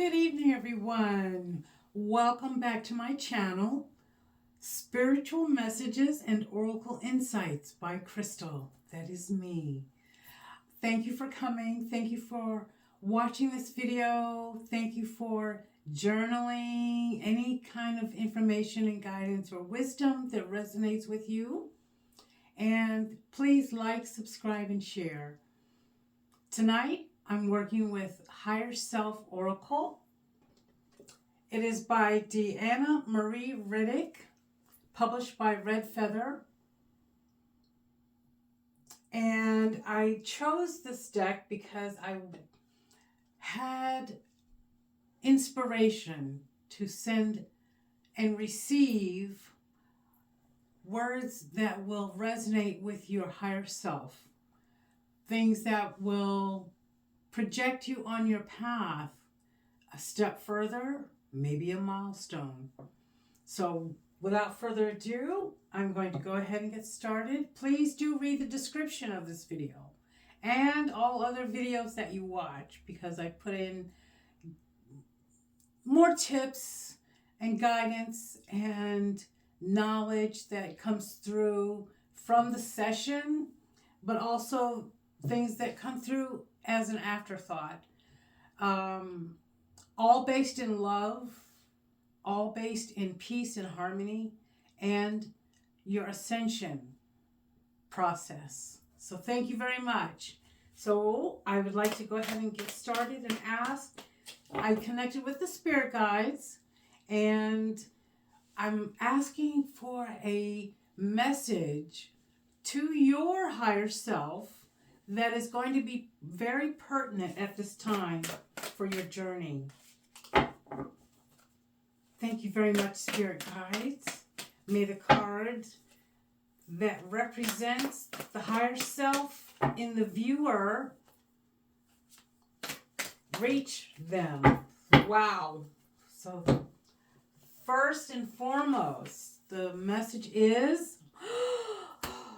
Good evening, everyone. Welcome back to my channel, Spiritual Messages and Oracle Insights by Crystal. That is me. Thank you for coming. Thank you for watching this video. Thank you for journaling any kind of information and guidance or wisdom that resonates with you. And please like, subscribe, and share. Tonight, I'm working with Higher Self Oracle. It is by Deanna Marie Riddick, published by Red Feather. And I chose this deck because I had inspiration to send and receive words that will resonate with your higher self. Things that will project you on your path a step further, maybe a milestone. So without further ado, I'm going to go ahead and get started. Please do read the description of this video and all other videos that you watch, because I put in more tips and guidance and knowledge that comes through from the session, but also things that come through as an afterthought. All based in love, all based in peace and harmony, and your ascension process. So thank you very much. So I would like to go ahead and get started and ask. I connected with the spirit guides, and I'm asking for a message to your higher self that is going to be very pertinent at this time for your journey. Thank you very much, Spirit Guides. May the card that represents the higher self in the viewer reach them. Wow. So first and foremost, the message is,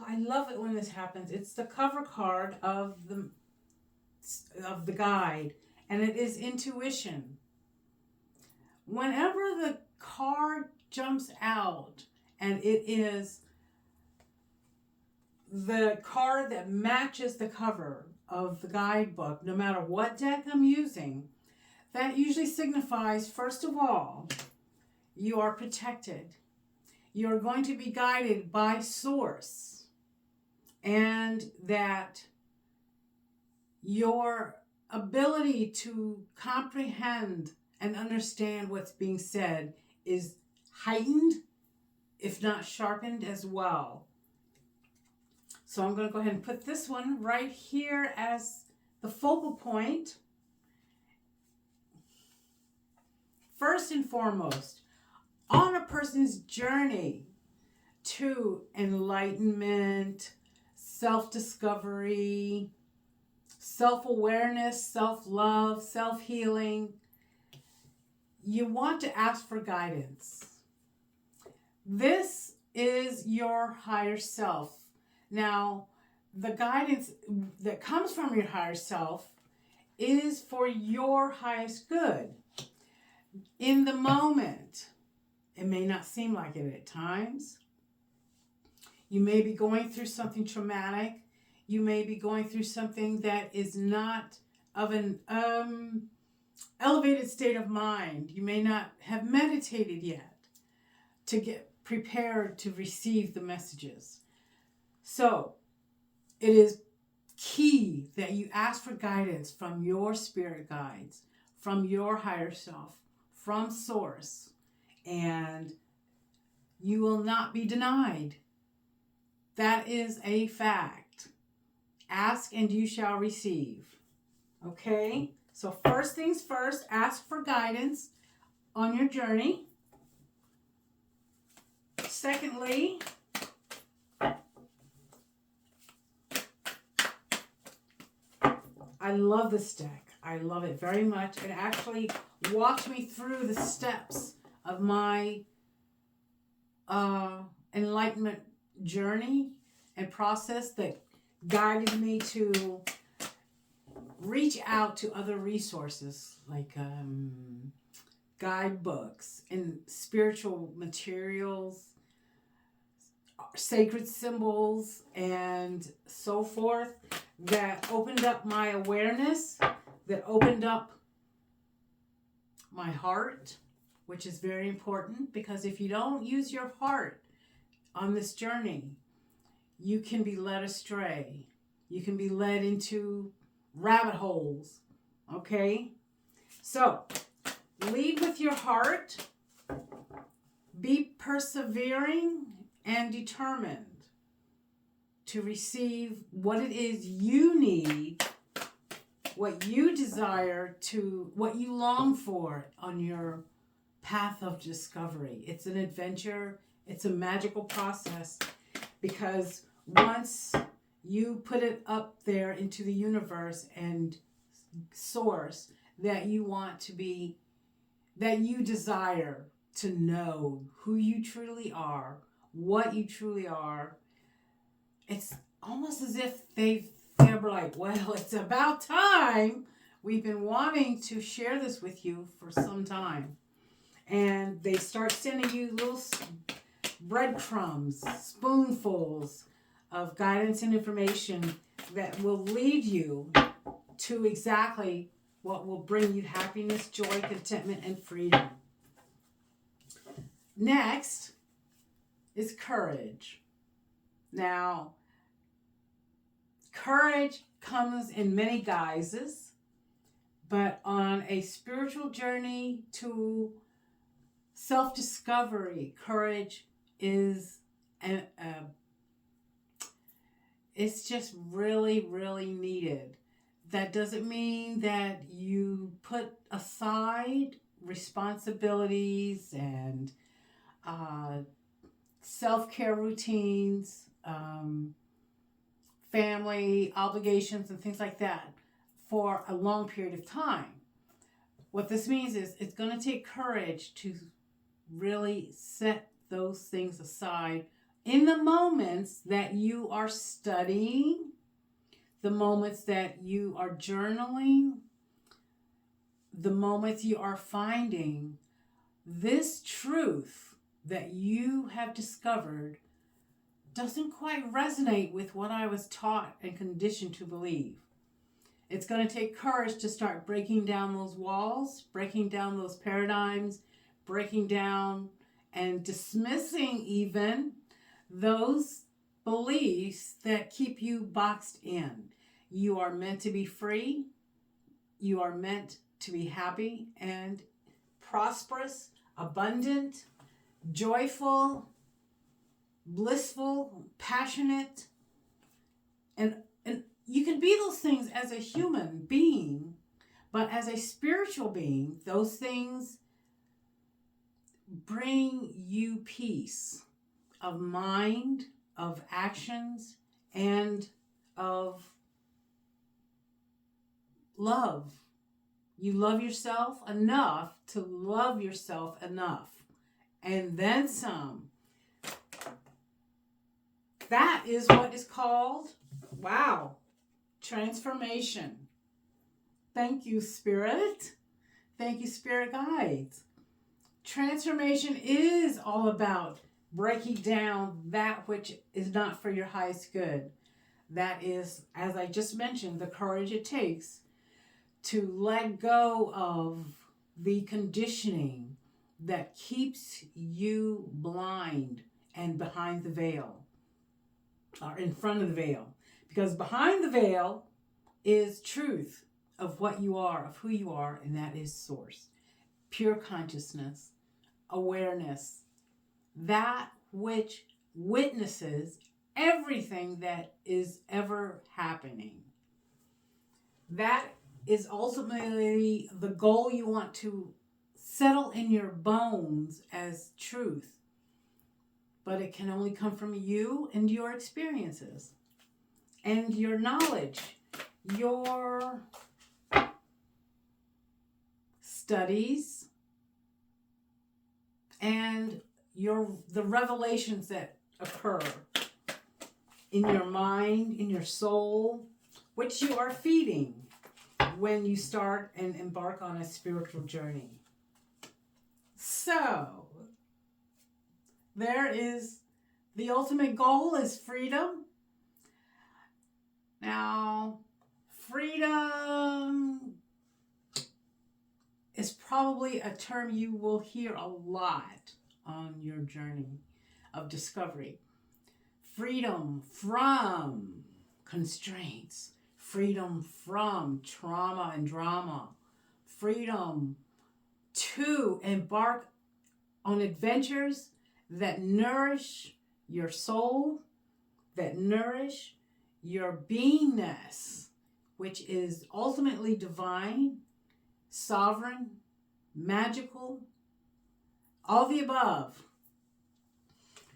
I love it when this happens. It's the cover card of the guide, and it is intuition. Whenever the card jumps out and it is the card that matches the cover of the guidebook, no matter what deck I'm using, that usually signifies, first of all, you are protected. You're going to be guided by Source, and that your ability to comprehend and understand what's being said is heightened, if not sharpened as well. So I'm going to go ahead and put this one right here as the focal point. First and foremost, on a person's journey to enlightenment, self-discovery, self-awareness, self-love, self-healing, you want to ask for guidance. This is your higher self. Now, the guidance that comes from your higher self is for your highest good. In the moment, it may not seem like it at times. You may be going through something traumatic. You may be going through something that is not of an elevated state of mind. You may not have meditated yet to get prepared to receive the messages. So it is key that you ask for guidance from your spirit guides, from your higher self, from Source, and you will not be denied. That is a fact. Ask and you shall receive. Okay? So first things first, ask for guidance on your journey. Secondly, I love this deck. I love it very much. It actually walked me through the steps of my enlightenment journey and process that guided me to reach out to other resources like guidebooks and spiritual materials, sacred symbols, and so forth that opened up my awareness, that opened up my heart, which is very important, because if you don't use your heart on this journey, you can be led astray. You can be led into rabbit holes, okay? So, lead with your heart. Be persevering and determined to receive what it is you need, what you desire to, what you long for on your path of discovery. It's an adventure. It's a magical process, because once you put it up there into the universe and source that you want to be, that you desire to know who you truly are, what you truly are, it's almost as if they're like, well, it's about time. We've been wanting to share this with you for some time. And they start sending you little breadcrumbs, spoonfuls of guidance and information that will lead you to exactly what will bring you happiness, joy, contentment, and freedom. Next is courage. Now, courage comes in many guises, but on a spiritual journey to self-discovery, courage is it's just really, really needed. That doesn't mean that you put aside responsibilities and self-care routines, family obligations, and things like that for a long period of time. What this means is it's going to take courage to really set those things aside in the moments that you are studying, the moments that you are journaling, the moments you are finding this truth that you have discovered doesn't quite resonate with what I was taught and conditioned to believe. It's going to take courage to start breaking down those walls, breaking down those paradigms, breaking down and dismissing even those beliefs that keep you boxed in. You are meant to be free. You are meant to be happy and prosperous, abundant, joyful, blissful, passionate, and you can be those things as a human being, but as a spiritual being, those things bring you peace of mind, of actions, and of love. You love yourself enough to love yourself enough, and then some. That is what is called, wow, transformation. Thank you, Spirit. Thank you, Spirit Guides. Transformation is all about breaking down that which is not for your highest good. That is, as I just mentioned, the courage it takes to let go of the conditioning that keeps you blind and behind the veil, or in front of the veil. Because behind the veil is truth of what you are, of who you are, and that is source. Pure consciousness, awareness, that which witnesses everything that is ever happening. That is ultimately the goal you want to settle in your bones as truth. But it can only come from you and your experiences and your knowledge, your studies, and the revelations that occur in your mind, in your soul, which you are feeding. when you start and embark on a spiritual journey. So, there is the ultimate goal is freedom. Now, freedom is probably a term you will hear a lot on your journey of discovery. Freedom from constraints, freedom from trauma and drama, freedom to embark on adventures that nourish your soul, that nourish your beingness, which is ultimately divine, sovereign, magical, all the above.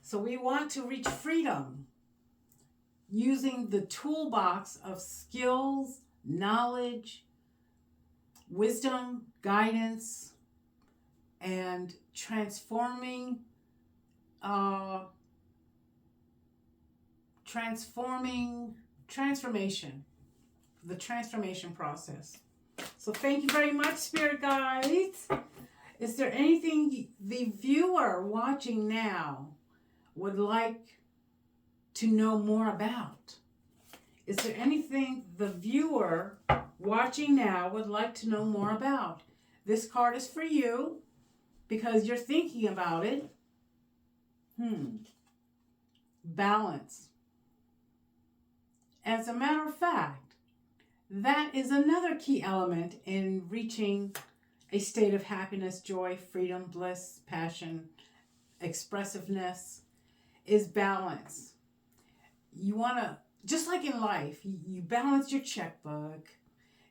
So we want to reach freedom using the toolbox of skills, knowledge, wisdom, guidance, and transformation, the transformation process. So thank you very much, Spirit Guides. Is there anything the viewer watching now would like to know more about? Is there anything the viewer watching now would like to know more about? This card is for you because you're thinking about it. Balance. As a matter of fact, that is another key element in reaching a state of happiness, joy, freedom, bliss, passion, expressiveness, is balance. You want to, just like in life, you balance your checkbook,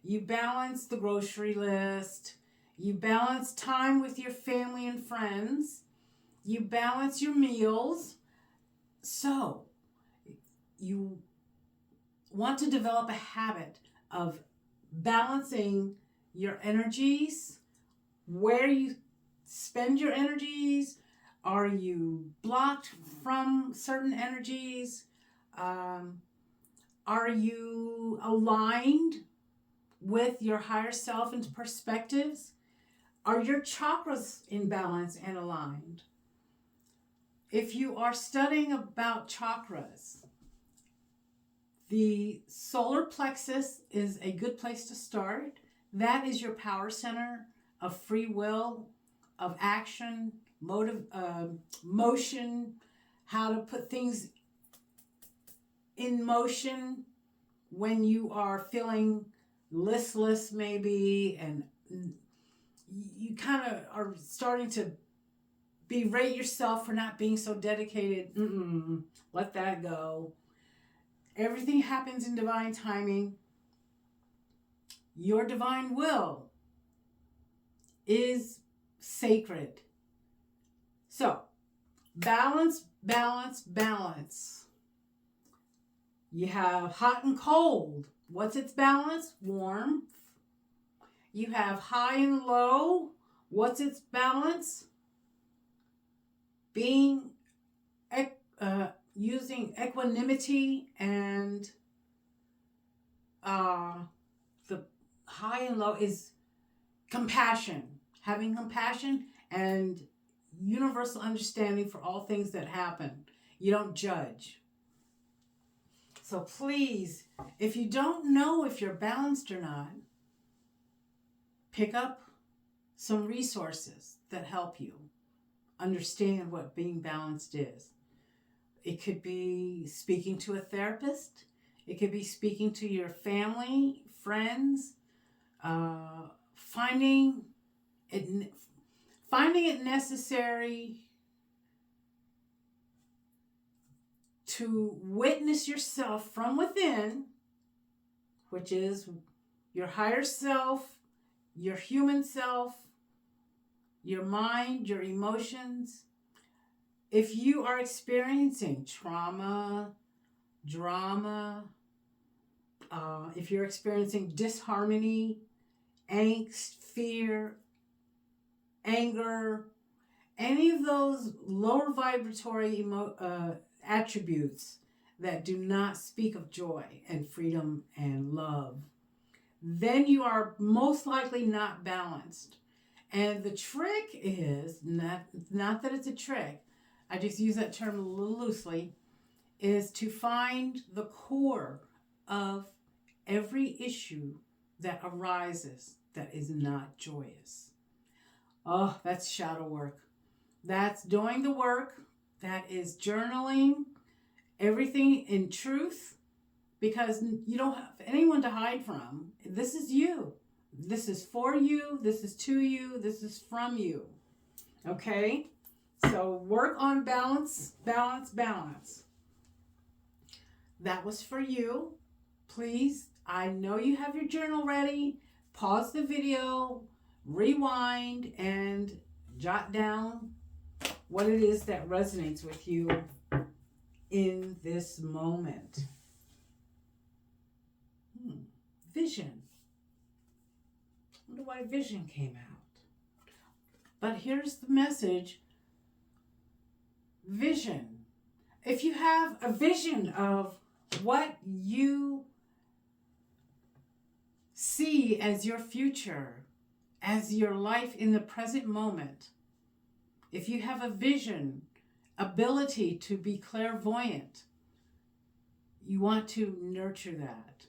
you balance the grocery list, you balance time with your family and friends, you balance your meals. So you want to develop a habit of balancing your energies, where you spend your energies. Are you blocked from certain energies? Are you aligned with your higher self and perspectives? Are your chakras in balance and aligned? If you are studying about chakras, the solar plexus is a good place to start. That is your power center of free will, of action, motion, how to put things in motion when you are feeling listless maybe, and you kind of are starting to berate yourself for not being so dedicated. Let that go. Everything happens in divine timing. Your divine will is sacred. So, balance, balance, balance. You have hot and cold. What's its balance? Warmth. You have high and low. What's its balance? Being using equanimity and the high and low is compassion. Having compassion and universal understanding for all things that happen. You don't judge. So please, if you don't know if you're balanced or not, pick up some resources that help you understand what being balanced is. It could be speaking to a therapist. It could be speaking to your family, friends, finding it necessary to witness yourself from within, which is your higher self, your human self, your mind, your emotions. If you are experiencing trauma, drama, if you're experiencing disharmony, angst, fear, anger, any of those lower vibratory attributes that do not speak of joy and freedom and love, then you are most likely not balanced. And the trick is, not that it's a trick, I just use that term a little loosely, is to find the core of every issue that arises that is not joyous. Oh, that's shadow work. That's doing the work. That is journaling everything in truth, because you don't have anyone to hide from. This is you. This is for you. This is to you. This is from you. Okay? So work on balance, balance, balance. That was for you. Please, I know you have your journal ready. Pause the video, rewind, and jot down what it is that resonates with you in this moment. Vision. I wonder why vision came out. But here's the message. Vision. If you have a vision of what you see as your future, as your life in the present moment, if you have a vision, ability to be clairvoyant, you want to nurture that.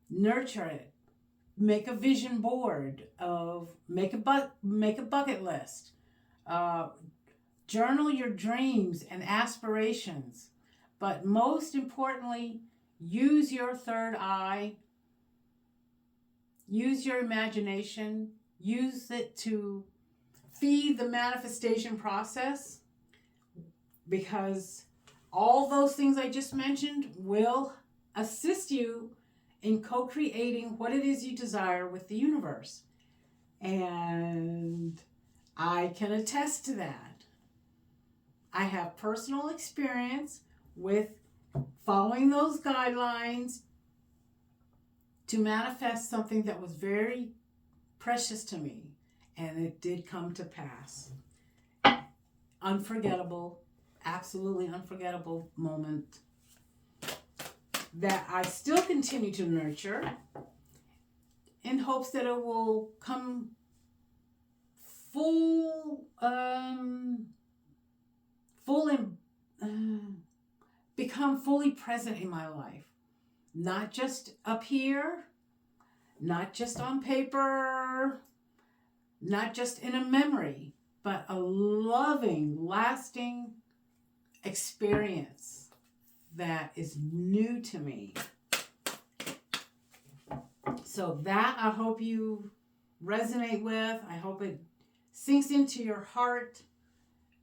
Nurture it. Make a vision board of, make a bucket list. Journal your dreams and aspirations. But most importantly, use your third eye. Use your imagination. Use it to feed the manifestation process, because all those things I just mentioned will assist you in co-creating what it is you desire with the universe. And I can attest to that. I have personal experience with following those guidelines to manifest something that was very precious to me, and it did come to pass. Unforgettable, absolutely unforgettable moment that I still continue to nurture in hopes that it will come become fully present in my life. Not just up here, not just on paper, not just in a memory, but a loving, lasting experience that is new to me. So that I hope you resonate with. I hope it sinks into your heart,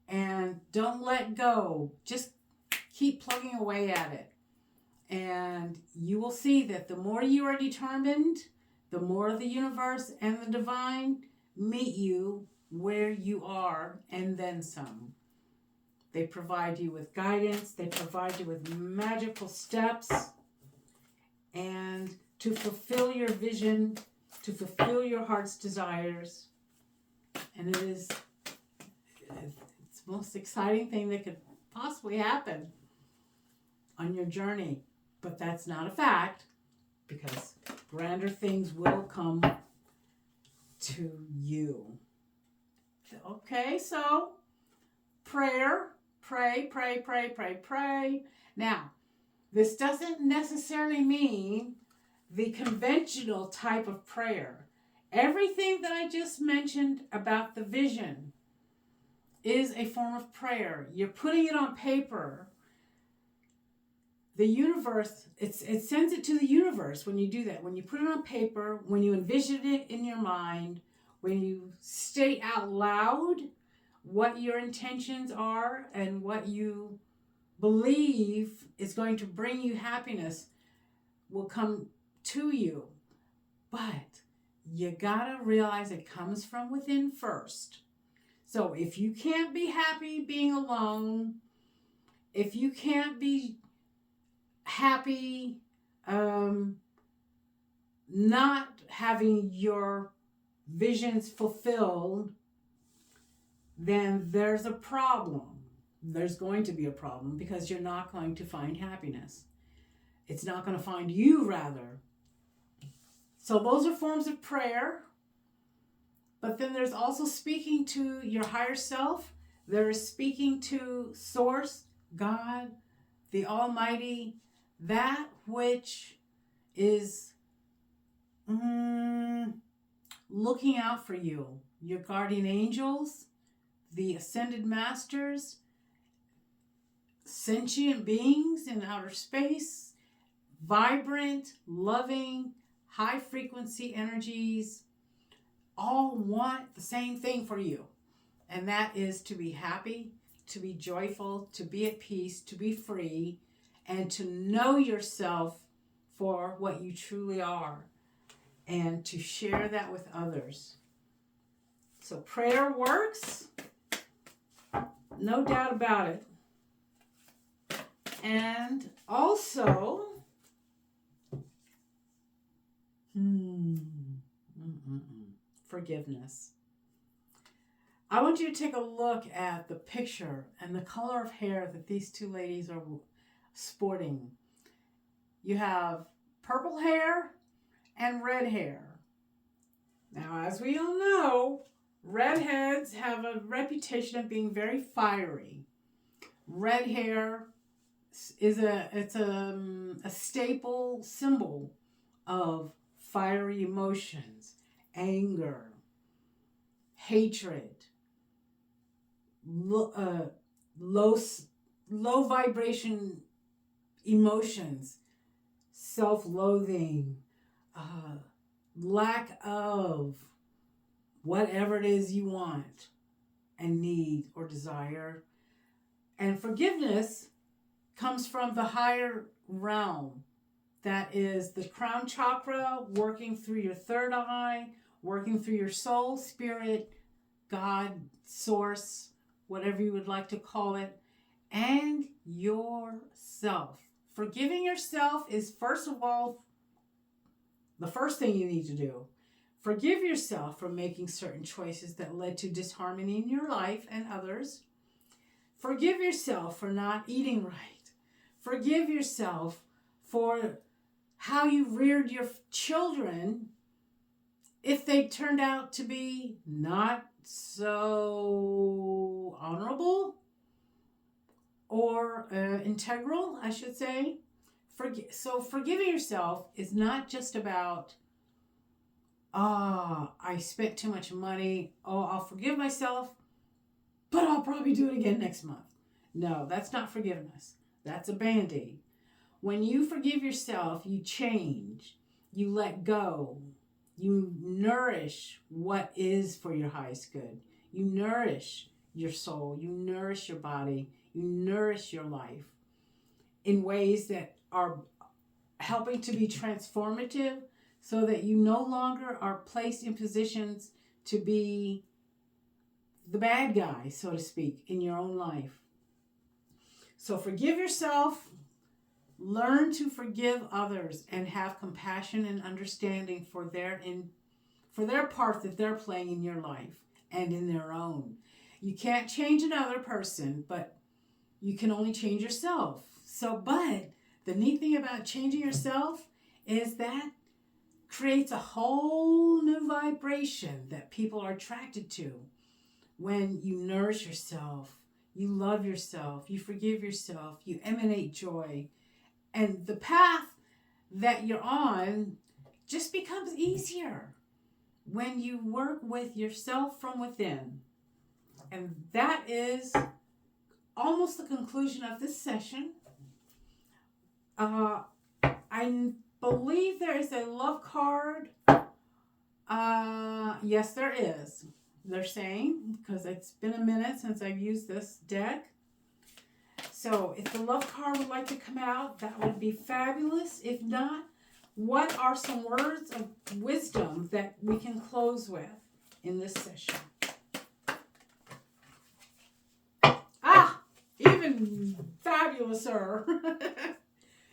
and don't let go. Just keep plugging away at it. And you will see that the more you are determined, the more the universe and the divine meet you where you are, and then some. They provide you with guidance. They provide you with magical steps, and to fulfill your vision, to fulfill your heart's desires. And it's the most exciting thing that could possibly happen on your journey. But that's not a fact, because grander things will come to you. Okay, so prayer. Pray, pray, pray, pray, pray. Now, this doesn't necessarily mean the conventional type of prayer. Everything that I just mentioned about the vision is a form of prayer. You're putting it on paper. The universe, it sends it to the universe when you do that. When you put it on paper, when you envision it in your mind, when you state out loud what your intentions are and what you believe is going to bring you happiness, will come to you. But you gotta realize it comes from within first. So if you can't be happy being alone, if you can't be happy not having your visions fulfilled, then there's a problem. There's going to be a problem, because you're not going to find happiness. It's not going to find you, rather. So those are forms of prayer. But then there's also speaking to your higher self. There is speaking to Source, God, the Almighty, that which is looking out for you. Your guardian angels, the ascended masters, sentient beings in outer space, vibrant, loving, high frequency energies, all want the same thing for you. And that is to be happy, to be joyful, to be at peace, to be free, and to know yourself for what you truly are, and to share that with others. So prayer works, no doubt about it. And also, forgiveness. I want you to take a look at the picture and the color of hair that these two ladies are sporting. You have purple hair and red hair. Now, as we all know, redheads have a reputation of being very fiery. Red hair is a staple symbol of fiery emotions, anger, hatred, low vibration emotions, self-loathing, lack of whatever it is you want and need or desire. And forgiveness comes from the higher realm. That is the crown chakra, working through your third eye, working through your soul, spirit, God, source, whatever you would like to call it, and yourself. Forgiving yourself is, first of all, the first thing you need to do. Forgive yourself for making certain choices that led to disharmony in your life and others. Forgive yourself for not eating right. Forgive yourself for how you reared your children if they turned out to be not so honorable or integral, I should say. So forgiving yourself is not just about, I spent too much money. I'll forgive myself, but I'll probably do it again next month. No, that's not forgiveness. That's a Band-Aid. When you forgive yourself, you change, you let go, you nourish what is for your highest good. You nourish your soul, you nourish your body, you nourish your life in ways that are helping to be transformative, so that you no longer are placed in positions to be the bad guy, so to speak, in your own life. So forgive yourself, learn to forgive others, and have compassion and understanding for their part that they're playing in your life and in their own. You can't change another person, but you can only change yourself. But the neat thing about changing yourself is that creates a whole new vibration that people are attracted to. When you nourish yourself, you love yourself, you forgive yourself, you emanate joy, and the path that you're on just becomes easier when you work with yourself from within. And that is almost the conclusion of this session. I believe there is a love card. Yes, there is. They're saying, because it's been a minute since I've used this deck. So if the love card would like to come out, that would be fabulous. If not, what are some words of wisdom that we can close with in this session? Even fabulouser.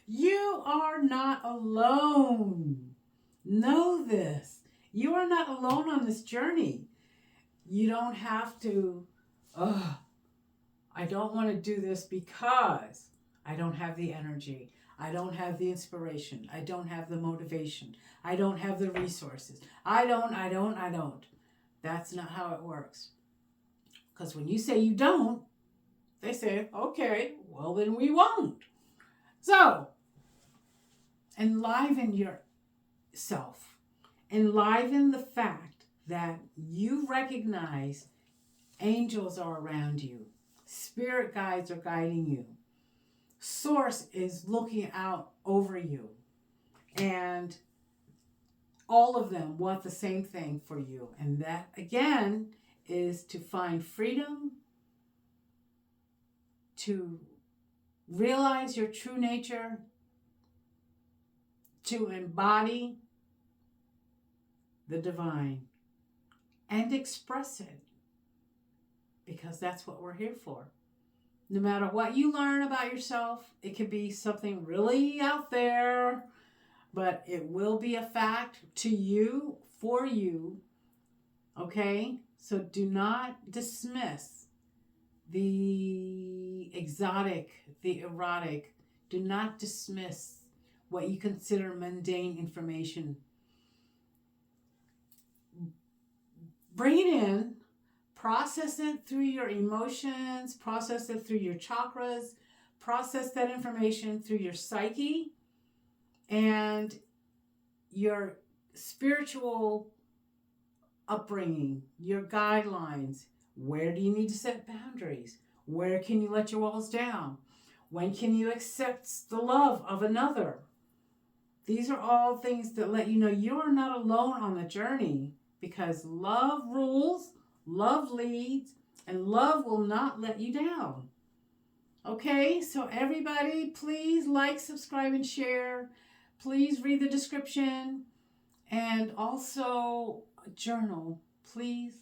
You are not alone. Know this. You are not alone on this journey. You don't have to, I don't want to do this because I don't have the energy. I don't have the inspiration. I don't have the motivation. I don't have the resources. I don't. That's not how it works. Because when you say you don't, they say, okay, well then we won't. So, enliven yourself. Enliven the fact that you recognize angels are around you. Spirit guides are guiding you. Source is looking out over you. And all of them want the same thing for you. And that, again, is to find freedom, to realize your true nature, to embody the divine and express it, because that's what we're here for. No matter what you learn about yourself, it could be something really out there, but it will be a fact to you, for you, okay? So do not dismiss the exotic, the erotic. Do not dismiss what you consider mundane information. Bring it in, process it through your emotions, process it through your chakras, process that information through your psyche and your spiritual upbringing, your guidelines. Where do you need to set boundaries? Where can you let your walls down? When can you accept the love of another? These are all things that let you know you are not alone on the journey, because love rules, love leads, and love will not let you down. Okay, so everybody, please like, subscribe, and share. Please read the description, and also journal. Please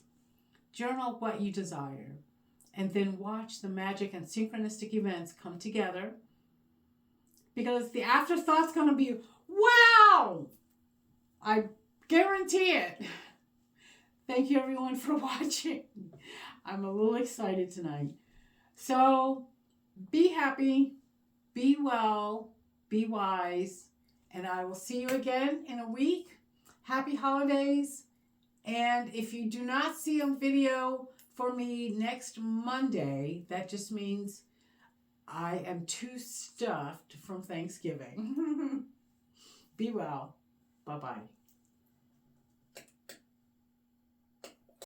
journal what you desire, and then watch the magic and synchronistic events come together, because the afterthought's going to be, wow! I guarantee it. Thank you, everyone, for watching. I'm a little excited tonight. So, be happy, be well, be wise, and I will see you again in a week. Happy holidays. And if you do not see a video for me next Monday, that just means I am too stuffed from Thanksgiving. Be well. Bye-bye.